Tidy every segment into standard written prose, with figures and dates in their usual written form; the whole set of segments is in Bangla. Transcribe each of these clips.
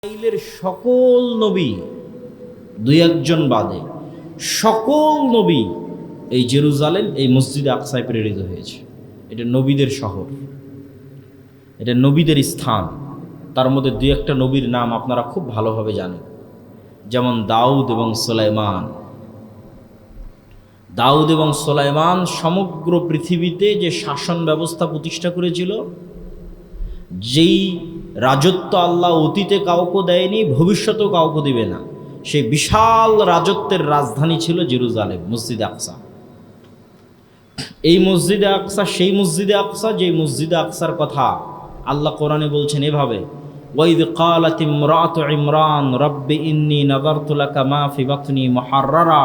ইসরাইলের সকল নবী দুই একজন বাদে সকল নবী এই জেরুজালেম এই মসজিদে আকসায় প্রেরিত হয়েছে। এটা নবীদের শহর, এটা নবীদের স্থান। তার মধ্যে দুই একটা নবীর নাম আপনারা খুব ভালোভাবে জানেন, যেমন দাউদ এবং সুলাইমান। দাউদ এবং সুলাইমান সমগ্র পৃথিবীতে যে শাসন ব্যবস্থা প্রতিষ্ঠা করেছিল, যেই রাজত্ব আল্লাহ অতীতে কাউকে দেয়নি, ভবিষ্যতেও কাউকে দিবে না, সেই বিশাল রাজত্বের রাজধানী ছিল জেরুজালেম, মসজিদে আকসা। এই মসজিদে আকসা সেই মসজিদে আকসা যে মসজিদে আকসার কথা আল্লাহ কোরআনে বলছেন এভাবে, ওয়াইদ ক্বালাত ইমরাতু ইমরান রব্বি ইন্নী নাযারতু লাকা মা ফি বাতনি মুহাররারা।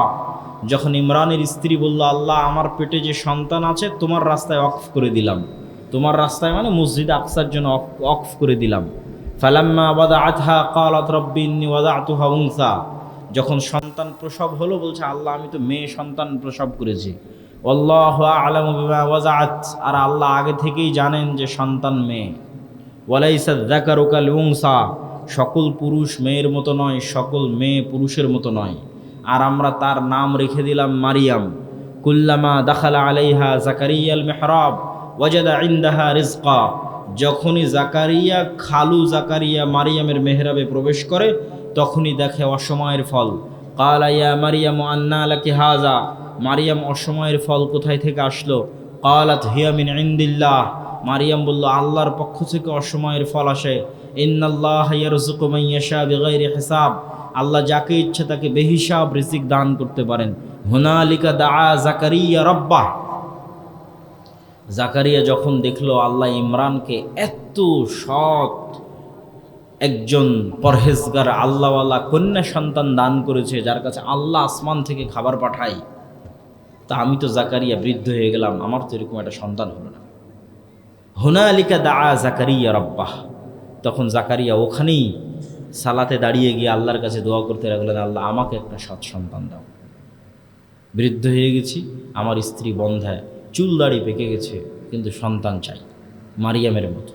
যখন ইমরানের স্ত্রী বলল, আল্লাহ আমার পেটে যে সন্তান আছে তোমার রাস্তায় ওয়াকফ করে দিলাম, তোমার রাস্তায় মানে মসজিদে আকসার জন্য ওয়াকফ করে দিলাম। ফালাম্মা ওয়াদাআতহা ক্বালাত রব্বি ইন্নী ওয়াদাতুহা উনসা। যখন সন্তান প্রসব হলো বলছে, আল্লাহ আমি তো মেয়ে সন্তান প্রসব করেছি। আল্লাহু আ'লামু বিমা ওয়াজাআত, আর আল্লাহ আগে থেকেই জানেন যে সন্তান মেয়ে। ওয়ালাইসা যাকারু কাল উনসা, সকল পুরুষ মেয়ের মতো নয়, সকল মেয়ে পুরুষের মতো নয়। আর আমরা তার নাম রেখে দিলাম মারিয়াম। কুল্লামা দাখালা আলাইহা জাকারিয়াল মিহরাব ওয়াজাদা ইনদাহা রিজকা। যখনই জাকারিয়া, খালু জাকারিয়া মারিয়ামের মেহরাবে প্রবেশ করে তখনই দেখে অসময়ের ফল। ক্বালা ইয়া মারিয়ামু আন্না লাকি হাযা। মারিয়াম অসময়ের ফল কোথায় থেকে আসলো? ক্বালাত হিয়া মিন ইনদিল্লাহ। মারিয়াম বলল, আল্লাহর পক্ষ থেকে অসময়ের ফল আসে। ইন্নাল্লাহা ইয়ারযুকু মান ইয়াশা বিগাইরি হিসাব। আল্লাহ যাকে ইচ্ছে তাকে বেহিসাব রিজিক দান করতে পারেন। হুনালিকা দাআ জাকারিয়া রাব্বাহ। জাকারিয়া যখন দেখলো আল্লাহ ইমরানকে এত সৎ একজন পরহেজগার আল্লাহওয়ালা কন্যা সন্তান দান করেছে, যার কাছে আল্লাহ আসমান থেকে খাবার পাঠায়, তা আমি তো জাকারিয়া বৃদ্ধ হয়ে গেলাম, আমার তো এরকম একটা সন্তান হলো না। হুনালিকা দাআ জাকারিয়া রাব্বাহ। তখন জাকারিয়া ওখানেই সালাতে দাঁড়িয়ে গিয়ে আল্লাহর কাছে দোয়া করতে লাগলেন, আল্লাহ আমাকে একটা সৎ সন্তান দাও। বৃদ্ধ হয়ে গেছি, আমার স্ত্রী বন্ধ্যায়, চুল দাড়ি পেকে গেছে, কিন্তু সন্তান চাই মারিয়ামের মতো।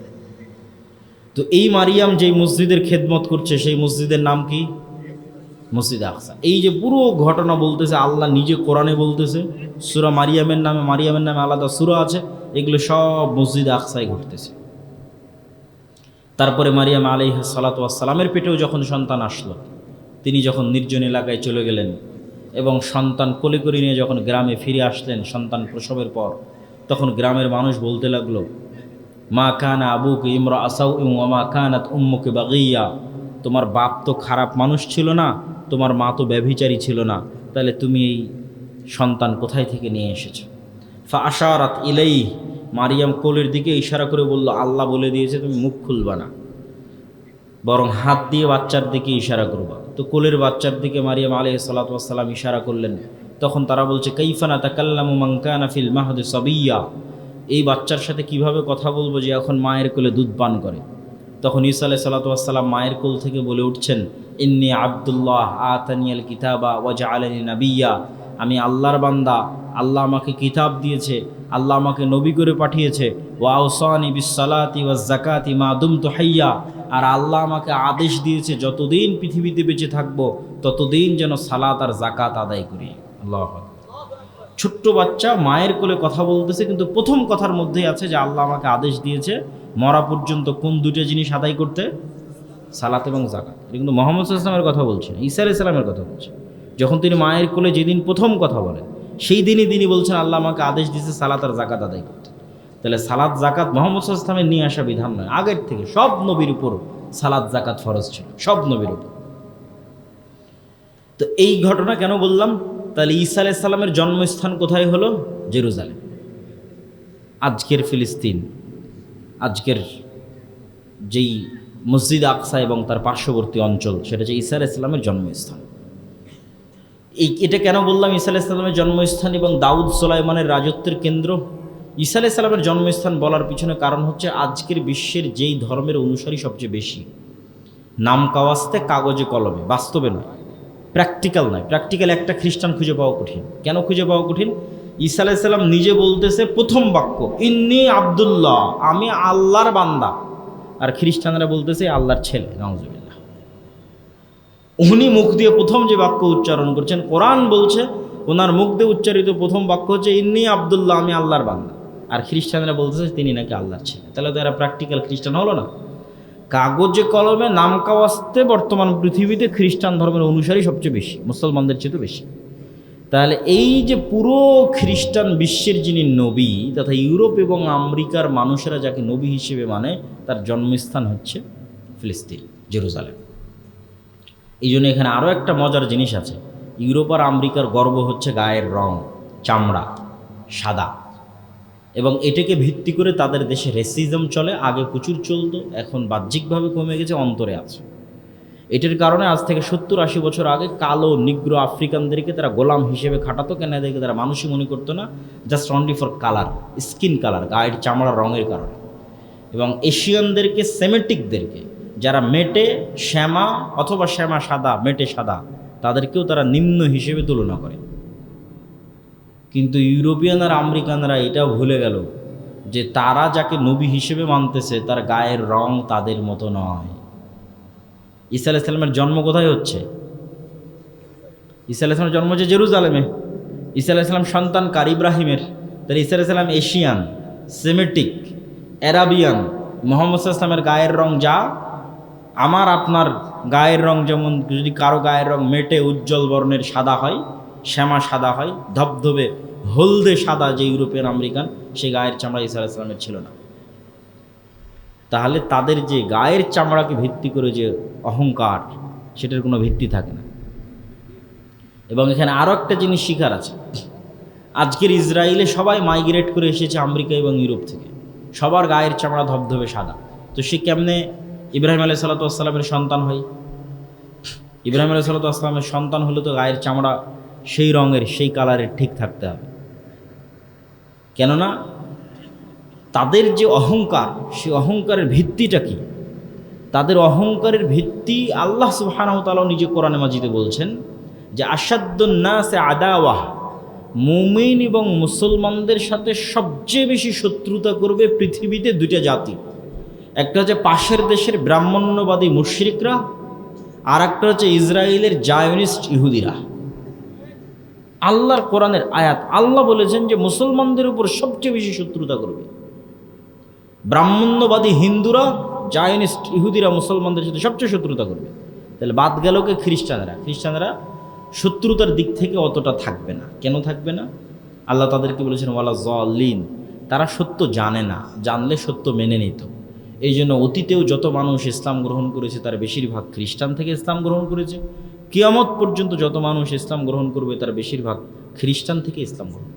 তো এই মারিয়াম যেই মসজিদের খেদমত করছে সেই মসজিদের নাম কি? মসজিদে আকসা। এই যে পুরো ঘটনা বলতেছে আল্লাহ নিজে কোরআনে বলতেছে, সূরা মারিয়ামের নামে আলাদা সূরা আছে, এগুলো সব মসজিদে আকসায় ঘটতেছে। তারপরে মারিয়াম আলাইহিস সালাতু ওয়াস সালামের পেটেও যখন সন্তান আসলো, তিনি যখন নির্জন এলাকায় চলে গেলেন এবং সন্তান কোলে করে নিয়ে যখন গ্রামে ফিরে আসলেন সন্তান প্রসবের পর, তখন গ্রামের মানুষ বলতে লাগলো, মা কানা আবুকে ইমরা আসাউ ওয়া মা কানাত উম্মুকে বাগিয়া। তোমার বাপ তো খারাপ মানুষ ছিল না, তোমার মা তো ব্যভিচারী ছিল না, তাহলে তুমি এই সন্তান কোথায় থেকে নিয়ে এসেছো? ফা আশারাত ইলাইহি। মারিয়াম কোলের দিকে ইশারা করে বলল, আল্লাহ বলে দিয়েছে তুমি মুখ খুলবা না, বরং হাত দিয়ে বাচ্চার দিকে ইশারা করবা। তো কোলের বাচ্চার দিকে মারিয়াম আলাইহিস সালাতু ওয়াস সালাম ইশারা করলেন। তখন তারা বলছে, কাইফা নাতাকাল্লামু মান কানা ফিল মাহদি সাবিয়্যা। এই বাচ্চার সাথে কিভাবে কথা বলবো যে এখন মায়ের কোলে দুধ পান করে? তখন ঈসা আলাইহিস সালাতু ওয়াস সালাম মায়ের কোল থেকে বলে উঠছেন, ইন্নী আব্দুল্লাহ আতানিয়াল কিতাবা ওয়া জাআলানি নাবিয়্যা। আমি আল্লাহর বান্দা, আল্লাহ আমাকে কিতাব দিয়েছে, আল্লাহ আমাকে নবী করে পাঠিয়েছে। ওয়া আওসানি বিস সালাতি ওয়াজ যাকাতি মা দুমতু হাইয়্যা। আর আল্লাহ আমাকে আদেশ দিয়েছে যতদিন পৃথিবীতে বেঁচে থাকবো ততদিন যেন সালাত আর যাকাত আদায় করি। আল্লাহু আকবার। ছোট্ট বাচ্চা মায়ের কোলে কথা বলতেছে, কিন্তু প্রথম কথার মধ্যেই আছে যে আল্লাহ আমাকে আদেশ দিয়েছে মরা পর্যন্ত কোন দুটো জিনিস আদায় করতে? সালাত এবং যাকাত। এটা কিন্তু মুহাম্মদ সাল্লাল্লাহু আলাইহি ওয়াসাল্লামের কথা বলছে না, ঈসা আলাইহিস সালামের কথা বলছে। যখন তিনি মায়ের কোলে যেদিন প্রথম কথা বলেন সেই দিনই তিনি বলছেন আল্লাহ আমাকে আদেশ দিয়েছে সালাত আর যাকাত আদায় করতে। তাহলে সালাত জাকাত মুহাম্মদ সাল্লাল্লাহু আলাইহি ওয়াসাল্লামের নিয়ে আসা বিধান নয়, আগের থেকে সব নবীর উপর সালাত জাকাত ফরজ ছিল, সব নবীর উপর। তো এই ঘটনা কেন বললাম? তাহলে ঈসা আলাইহিস সালামের জন্মস্থান কোথায় হলো? জেরুজালেম। আজকের ফিলিস্তিন, আজকের যেই মসজিদ আকসা এবং তার পার্শ্ববর্তী অঞ্চল, সেটা হচ্ছে ঈসা আলাইহিস সালামের জন্মস্থান। এটা কেন বললাম ঈসা আলাইহিস সালামের জন্মস্থান এবং দাউদ সুলাইমানের রাজত্বের কেন্দ্র? ঈসা আলাইহিস সালামের জন্মস্থান বলার পিছনে কারণ হচ্ছে আজকের বিশ্বের যেই ধর্মের অনুসারী সবচেয়ে বেশি, নাম কাওয়াস্তে কাগজে কলমে, বাস্তবে নয়, প্র্যাকটিক্যাল নয়। প্র্যাকটিক্যাল একটা খ্রিস্টান খুঁজে পাওয়া কঠিন। কেন খুঁজে পাওয়া কঠিন? ঈসা আলাইহিস সালাম নিজে বলতেছে প্রথম বাক্য, ইন্নী আব্দুল্লাহ, আমি আল্লাহর বান্দা। আর খ্রিস্টানরা বলতেছে আল্লাহর ছেলে। নাউজুবিল্লাহ। উনি মুখ দিয়ে প্রথম যে বাক্য উচ্চারণ করছেন, কোরআন বলছে ওনার মুখ দিয়ে উচ্চারিত প্রথম বাক্য হচ্ছে ইন্নী আব্দুল্লাহ, আমি আল্লাহর বান্দা। আর খ্রিস্টানরা বলতেছে তিনি নাকি আল্লাহর ছেলে। তাহলে তো এরা প্র্যাকটিক্যাল খ্রিস্টান হলো না? কাগজে কলমে নাম কাওয়াস্তে বর্তমান পৃথিবীতে খ্রিস্টান ধর্মের অনুসারী সবচেয়ে বেশি, মুসলমানদের চেয়ে বেশি। তাহলে এই যে পুরো খ্রিস্টান বিশ্বের যিনি নবী, তথা ইউরোপ এবং আমেরিকার মানুষেরা যাকে নবী হিসেবে মানে, তার জন্মস্থান হচ্ছে ফিলিস্তিন, জেরুজালেম। এই জন্য এখানে আরও একটা মজার জিনিস আছে। ইউরোপ আর আমেরিকার গর্ব হচ্ছে গায়ের রং, চামড়া সাদা, এবং এটাকে ভিত্তি করে তাদের দেশে রেসিজম চলে। আগে প্রচুর চলতো, এখন বাহ্যিকভাবে কমে গেছে, অন্তরে আছে। এটার কারণে আজ থেকে 70-80 বছর আগে কালো নিগ্রো আফ্রিকানদেরকে তারা গোলাম হিসেবে খাটাতো। কেন? এদেরকে তারা মানুষই মনে করতো না, just only for colour, skin colour, গায়ের চামড়ার রঙের কারণে। এবং এশিয়ানদেরকে, সেমেটিকদেরকে, যারা মেটে শ্যামা অথবা শ্যামা সাদা, মেটে সাদা, তাদেরকেও তারা নিম্ন হিসেবে তুলনা করে। কিন্তু ইউরোপিয়ান আর আমেরিকানরা এটাও ভুলে গেল যে তারা যাকে নবী হিসেবে মানতেছে তার গায়ের রং তাদের মতো নয়। ঈসা আলাইহিস সালামের জন্ম কোথায় হচ্ছে? ঈসা আলাইহিস সালামের জন্ম হচ্ছে জেরুজালেমে। ঈসা আলাইহিস সালাম সন্তান কার? ইব্রাহিমের। তাহলে ঈসা আলাইহিস সালাম এশিয়ান, সেমেটিক, অ্যারাবিয়ান। মুহাম্মদ সাল্লাল্লাহু আলাইহি ওয়াসাল্লামের গায়ের রং যা, আমার আপনার গায়ের রং যেমন, যদি কারো গায়ের রং মেটে উজ্জ্বল বর্ণের সাদা হয়, শ্যামা সাদা হয়, ধবধবে হলদে সাদা যে ইউরোপিয়ান আমেরিকান, সে গায়ের চামড়া ঈসা আলাইহিস সালামের ছিল না। তাহলে তাদের যে গায়ের চামড়াকে ভিত্তি করে যে অহংকার, সেটার কোনো ভিত্তি থাকে না। এবং এখানে আরও একটা জিনিস শিখার আছে। আজকের ইসরায়েলে সবাই মাইগ্রেট করে এসেছে আমেরিকা এবং ইউরোপ থেকে, সবার গায়ের চামড়া ধবধবে সাদা। তো সে কেমনে ইব্রাহিম আলাইহিস সালাতু ওয়াস সালামের সন্তান হয়? ইব্রাহিম আলাইহিস সালাতু ওয়াস সালামের সন্তান হলে তো গায়ের চামড়া সেই রঙের, সেই কালারের ঠিক থাকতে হবে। কেননা তাদের যে অহংকার, সেই অহংকারের ভিত্তিটা কি? তাদের অহংকারের ভিত্তি আল্লাহ সুবহানাহু ওয়া তাআলা নিজে কোরআনে মাজিদে বলছেন যে আশাদ্দুন নাসে আদাওয়াহ, মুমিন এবং মুসলমানদের সাথে সবচেয়ে বেশি শত্রুতা করবে পৃথিবীতে দুইটা জাতি। একটা হচ্ছে পাশের দেশের ব্রাহ্মণ্যবাদী মুশরিকরা, আর একটা হচ্ছে ইসরায়েলের জায়নিস্ট ইহুদিরা। আল্লাহর কোরআনের আয়াত, আল্লাহ বলেছেন যে মুসলমানদের উপর সবচেয়ে বেশি শত্রুতা করবে ব্রাহ্মণ্যবাদী হিন্দুরা, জায়নিস্ট ইহুদিরা মুসলমানদের সাথে সবচেয়ে শত্রুতা করবে। তাহলে বাদ গেল কে? খ্রিস্টানরা শত্রুতার দিক থেকে অতটা থাকবে না। কেন থাকবে না? আল্লাহ তাদেরকে বলেছেন ওয়ালা যালিন, তারা সত্য জানে না, জানলে সত্য মেনে নিত। এই জন্য অতীতেও যত মানুষ ইসলাম গ্রহণ করেছে তার বেশিরভাগ খ্রিস্টান থেকে ইসলাম গ্রহণ করেছে। কিয়ামত পর্যন্ত যত মানুষ ইসলাম গ্রহণ করবে তার বেশিরভাগ খ্রিস্টান থেকে ইসলাম গ্রহণ করবে।